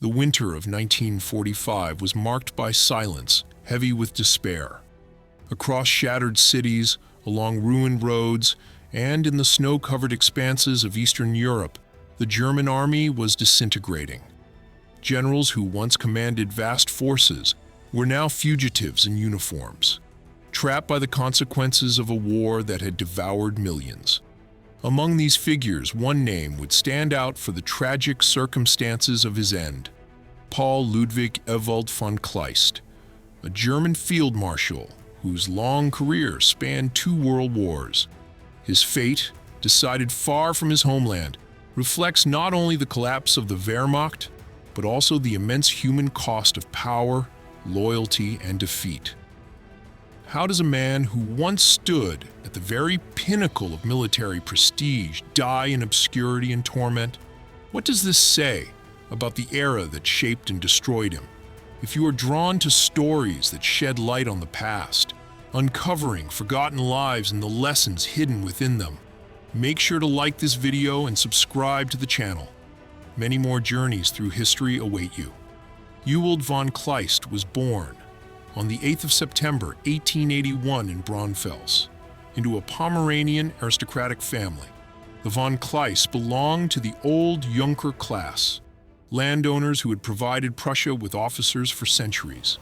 The winter of 1945 was marked by silence, heavy with despair. Across shattered cities, along ruined roads, and in the snow-covered expanses of Eastern Europe, the German army was disintegrating. Generals who once commanded vast forces were now fugitives in uniforms, trapped by the consequences of a war that had devoured millions. Among these figures, one name would stand out for the tragic circumstances of his end: Paul Ludwig Ewald von Kleist, a German field marshal whose long career spanned 2 world wars. His fate, decided far from his homeland, reflects not only the collapse of the Wehrmacht, but also the immense human cost of power, loyalty, and defeat. How does a man who once stood at the very pinnacle of military prestige die in obscurity and torment? What does this say about the era that shaped and destroyed him? If you are drawn to stories that shed light on the past, uncovering forgotten lives and the lessons hidden within them, make sure to like this video and subscribe to the channel. Many more journeys through history await you. Ewald von Kleist was born on the 8th of September 1881 in Braunfels, into a Pomeranian aristocratic family. The von Kleists belonged to the old Junker class, landowners who had provided Prussia with officers for centuries.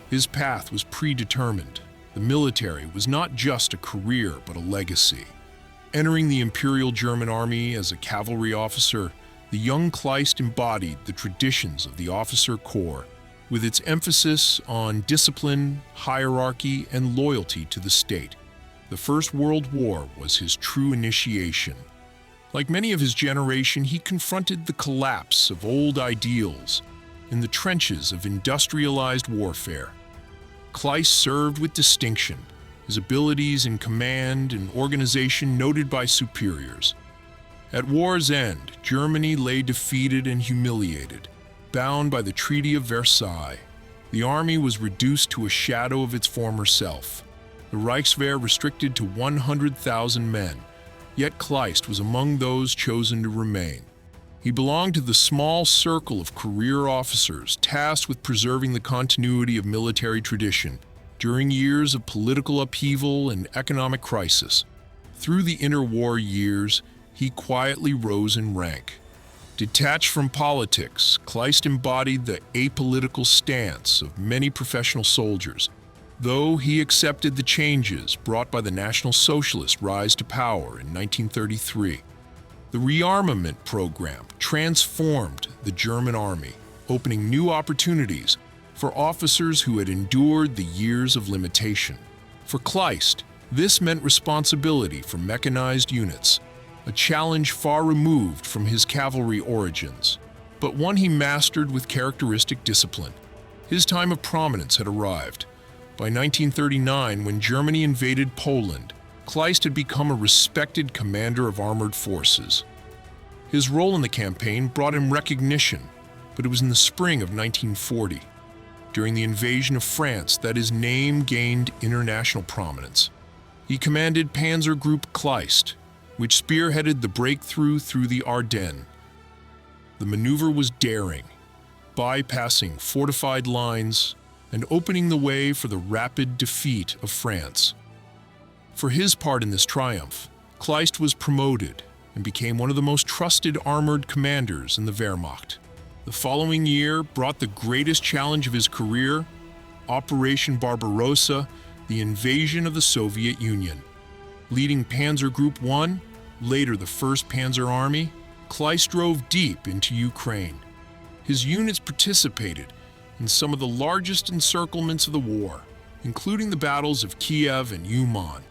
His path was predetermined. The military was not just a career, but a legacy. Entering the Imperial German Army as a cavalry officer, the young Kleist embodied the traditions of the officer corps, with its emphasis on discipline, hierarchy, and loyalty to the state. The First World War was his true initiation. Like many of his generation, he confronted the collapse of old ideals in the trenches of industrialized warfare. Kleist served with distinction, his abilities in command and organization noted by superiors. At war's end, Germany lay defeated and humiliated, bound by the Treaty of Versailles. The army was reduced to a shadow of its former self, the Reichswehr restricted to 100,000 men, yet Kleist was among those chosen to remain. He belonged to the small circle of career officers tasked with preserving the continuity of military tradition during years of political upheaval and economic crisis. Through the interwar years, he quietly rose in rank. Detached from politics, Kleist embodied the apolitical stance of many professional soldiers, though he accepted the changes brought by the National Socialist rise to power in 1933. The rearmament program transformed the German army, opening new opportunities for officers who had endured the years of limitation. For Kleist, this meant responsibility for mechanized units, a challenge far removed from his cavalry origins, but one he mastered with characteristic discipline. His time of prominence had arrived. By 1939, when Germany invaded Poland, Kleist had become a respected commander of armored forces. His role in the campaign brought him recognition, but it was in the spring of 1940, during the invasion of France, that his name gained international prominence. He commanded Panzer Group Kleist, which spearheaded the breakthrough through the Ardennes. The maneuver was daring, bypassing fortified lines and opening the way for the rapid defeat of France. For his part in this triumph, Kleist was promoted and became one of the most trusted armored commanders in the Wehrmacht. The following year brought the greatest challenge of his career, Operation Barbarossa, the invasion of the Soviet Union. Leading Panzer Group I, later the 1st Panzer Army, Kleist drove deep into Ukraine. His units participated in some of the largest encirclements of the war, including the battles of Kiev and Uman,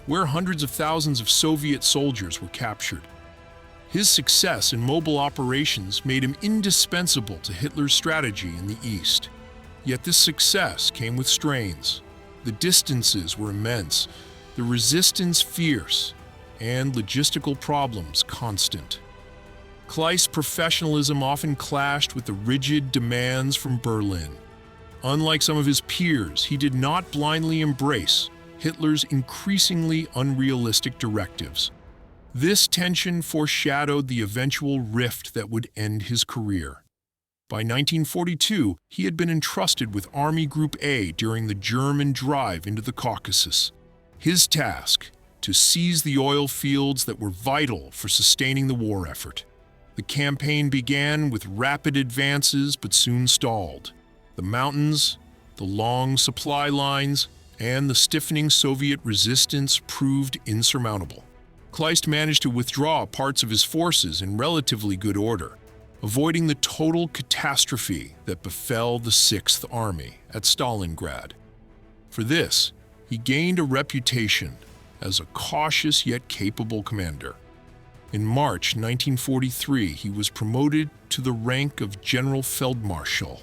where hundreds of thousands of Soviet soldiers were captured. His success in mobile operations made him indispensable to Hitler's strategy in the East. Yet this success came with strains. The distances were immense, the resistance fierce, and logistical problems constant. Kleist's professionalism often clashed with the rigid demands from Berlin. Unlike some of his peers, he did not blindly embrace Hitler's increasingly unrealistic directives. This tension foreshadowed the eventual rift that would end his career. By 1942, he had been entrusted with Army Group A during the German drive into the Caucasus. His task, to seize the oil fields that were vital for sustaining the war effort. The campaign began with rapid advances but soon stalled. The mountains, the long supply lines, and the stiffening Soviet resistance proved insurmountable. Kleist managed to withdraw parts of his forces in relatively good order, avoiding the total catastrophe that befell the Sixth Army at Stalingrad. For this, he gained a reputation as a cautious yet capable commander. In March 1943, he was promoted to the rank of Generalfeldmarschall,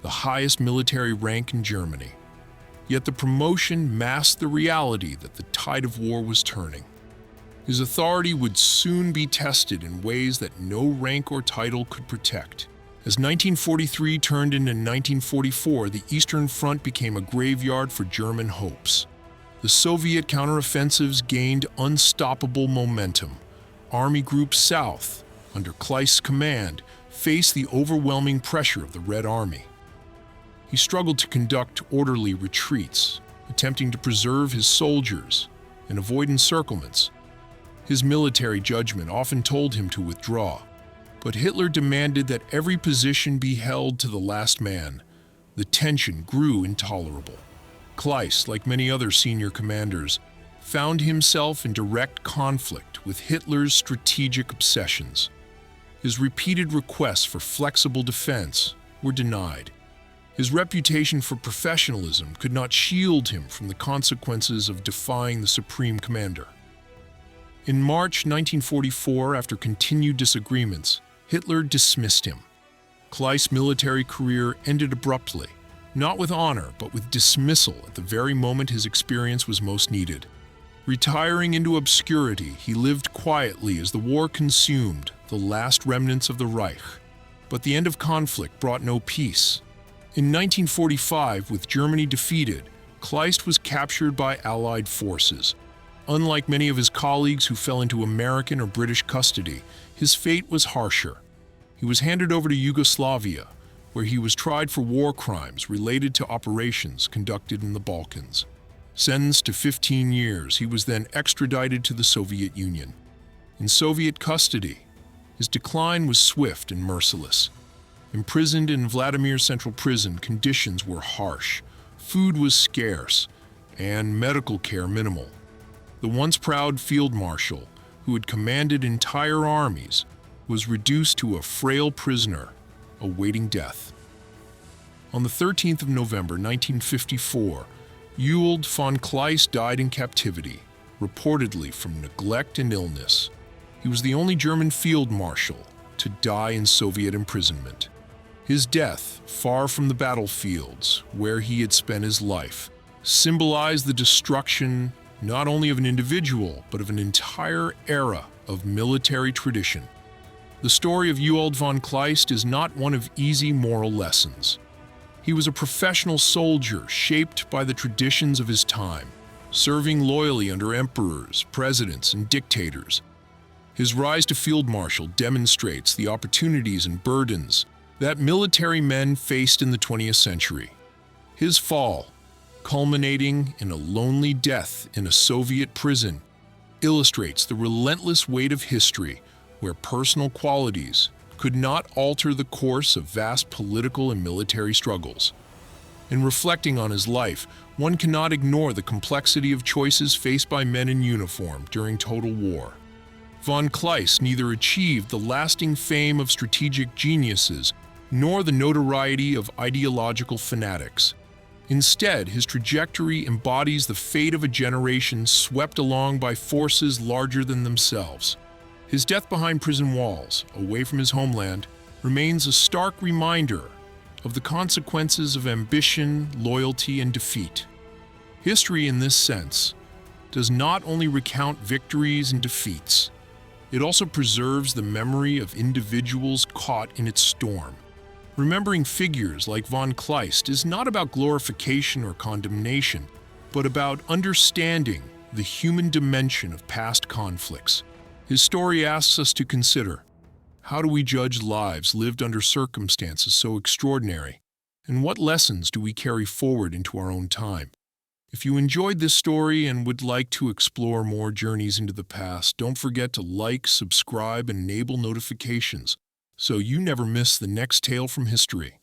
the highest military rank in Germany. Yet the promotion masked the reality that the tide of war was turning. His authority would soon be tested in ways that no rank or title could protect. As 1943 turned into 1944, the Eastern Front became a graveyard for German hopes. The Soviet counteroffensives gained unstoppable momentum. Army Group South, under Kleist's command, faced the overwhelming pressure of the Red Army. He struggled to conduct orderly retreats, attempting to preserve his soldiers and avoid encirclements. His military judgment often told him to withdraw, but Hitler demanded that every position be held to the last man. The tension grew intolerable. Kleist, like many other senior commanders, found himself in direct conflict with Hitler's strategic obsessions. His repeated requests for flexible defense were denied. His reputation for professionalism could not shield him from the consequences of defying the supreme commander. In March 1944, after continued disagreements, Hitler dismissed him. Kleist's military career ended abruptly, not with honor, but with dismissal at the very moment his experience was most needed. Retiring into obscurity, he lived quietly as the war consumed the last remnants of the Reich. But the end of conflict brought no peace. In 1945, with Germany defeated, Kleist was captured by Allied forces. Unlike many of his colleagues who fell into American or British custody, his fate was harsher. He was handed over to Yugoslavia, where he was tried for war crimes related to operations conducted in the Balkans. Sentenced to 15 years, he was then extradited to the Soviet Union. In Soviet custody, his decline was swift and merciless. Imprisoned in Vladimir Central Prison, conditions were harsh, food was scarce, and medical care minimal. The once proud field marshal, who had commanded entire armies, was reduced to a frail prisoner awaiting death. On the 13th of November 1954, Ewald von Kleist died in captivity, reportedly from neglect and illness. He was the only German field marshal to die in Soviet imprisonment. His death, far from the battlefields where he had spent his life, symbolized the destruction not only of an individual, but of an entire era of military tradition. The story of Ewald von Kleist is not one of easy moral lessons. He was a professional soldier shaped by the traditions of his time, serving loyally under emperors, presidents, and dictators. His rise to field marshal demonstrates the opportunities and burdens that military men faced in the 20th century. His fall, culminating in a lonely death in a Soviet prison, illustrates the relentless weight of history where personal qualities could not alter the course of vast political and military struggles. In reflecting on his life, one cannot ignore the complexity of choices faced by men in uniform during total war. Von Kleist neither achieved the lasting fame of strategic geniuses nor the notoriety of ideological fanatics. Instead, his trajectory embodies the fate of a generation swept along by forces larger than themselves. His death behind prison walls, away from his homeland, remains a stark reminder of the consequences of ambition, loyalty, and defeat. History, in this sense, does not only recount victories and defeats, it also preserves the memory of individuals caught in its storm. Remembering figures like von Kleist is not about glorification or condemnation, but about understanding the human dimension of past conflicts. His story asks us to consider, How do we judge lives lived under circumstances so extraordinary? And what lessons do we carry forward into our own time? If you enjoyed this story and would like to explore more journeys into the past, don't forget to like, subscribe, and enable notifications so you never miss the next tale from history.